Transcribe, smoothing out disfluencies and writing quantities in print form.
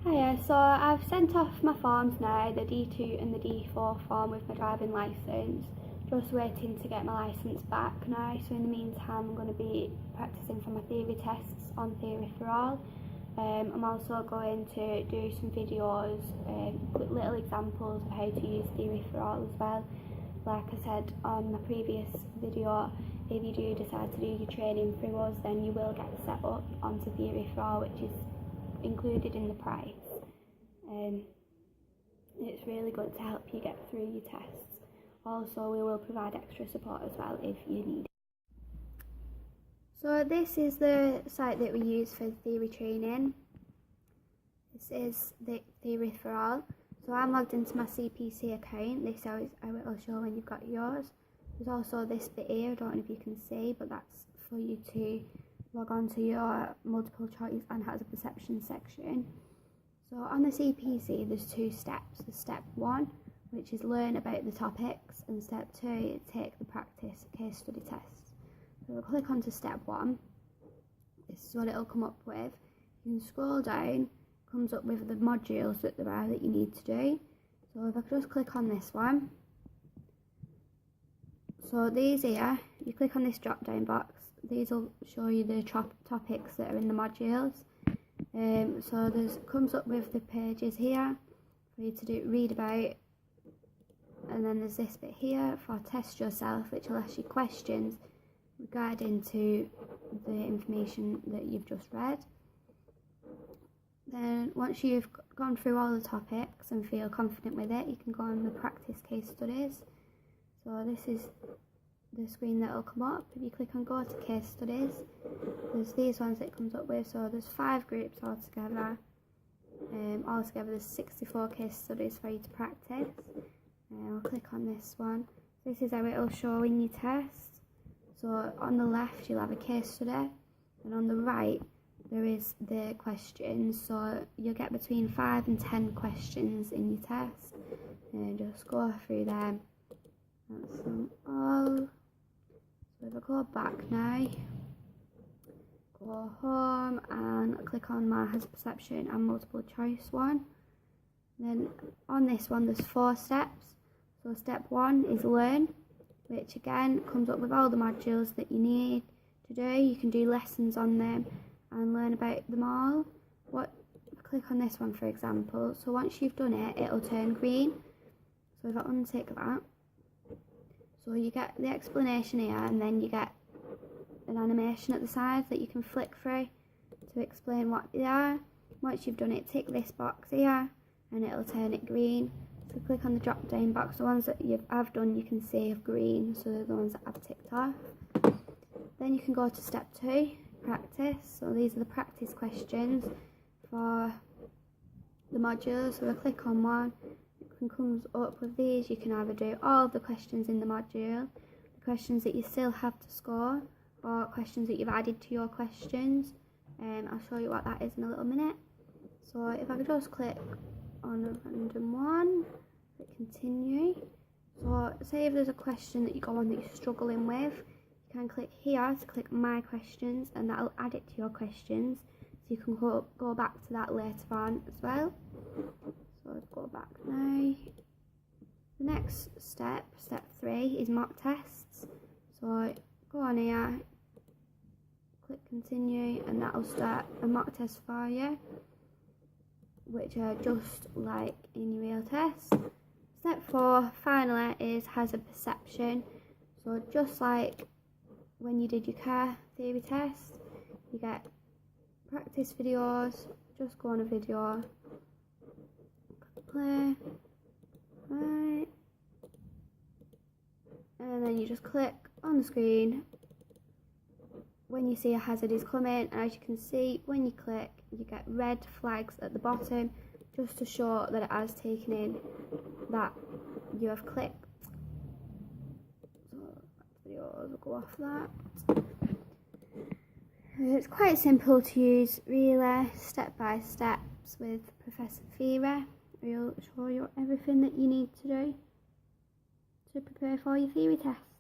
Hiya, so I've sent off my forms now, the D2 and the D4 form with my driving licence. Just waiting to get my licence back now, so in the meantime I'm going to be practising for my theory tests on Theory for All. I'm also going to do some videos, little examples of how to use Theory for All as well. Like I said on my previous video, if you do decide to do your training through us, then you will get set up onto Theory for All, which is included in the price. It's really good to help you get through your tests. Also, we will provide extra support as well if you need it. So this is the site that we use for theory training. This is the Theory for All. So I'm logged into my CPC account. This I will show when you've got yours. There's also this bit here, I don't know if you can see, but that's for you to log on to your multiple choice and hazard perception section. So on the CPC there's two steps. There's step 1, which is learn about the topics, and step 2, take the practice case study tests. So we'll click onto step 1. This is what it'll come up with. You can scroll down, comes up with the modules that there are that you need to do. So if I could just click on this one. So these here, you click on this drop down box, these will show you the topics that are in the modules. So there's comes up with the pages here for you to read about, and then there's this bit here for test yourself, which will ask you questions regarding to the information that you've just read. Then once you've gone through all the topics and feel confident with it, you can go on the practice case studies. So this is the screen that will come up. If you click on go to case studies, there's these ones that it comes up with. So there's 5 groups altogether. Altogether there's 64 case studies for you to practice. I'll click on this one. This is how it will show in your test. So on the left you'll have a case study, and on the right there is the questions. So you'll get between 5 and 10 questions in your test, and just go through them. That's them all. So if I go back now, go home and click on my hazard perception and multiple choice one. Then on this one there's 4 steps. So step 1 is learn, which again comes up with all the modules that you need to do. You can do lessons on them and learn about them all. Click on this one for example. So once you've done it, it'll turn green. So if I untick that, so you get the explanation here, and then you get an animation at the side that you can flick through to explain what they are. Once you've done it, tick this box here and it'll turn it green. So click on the drop down box. The ones that I've done you can see of green, so they're the ones that I've ticked off. Then you can go to step 2, practice. So these are the practice questions for the modules. So I click on one, comes up with these. You can either do all of the questions in the module, the questions that you still have to score, or questions that you've added to your questions. I'll show you what that is in a little minute. So if I could just click on a random one, click continue. So say if there's a question that you go on that you're struggling with, you can click here to click my questions, and that'll add it to your questions, so you can go back to that later on as well. So let's go back now. The next step, step 3, is mock tests. So go on here, click continue, and that'll start a mock test for you, which are just like in your real test. Step 4, finally, is hazard perception. So just like when you did your car theory test, you get practice videos. Just go on a video, play, right, and then you just click on the screen when you see a hazard is coming, and as you can see, when you click you get red flags at the bottom just to show that it has taken in that you have clicked. So videos will go off that. It's quite simple to use, really, step by steps with Professor Theory. We'll show you everything that you need to do to prepare for your theory test.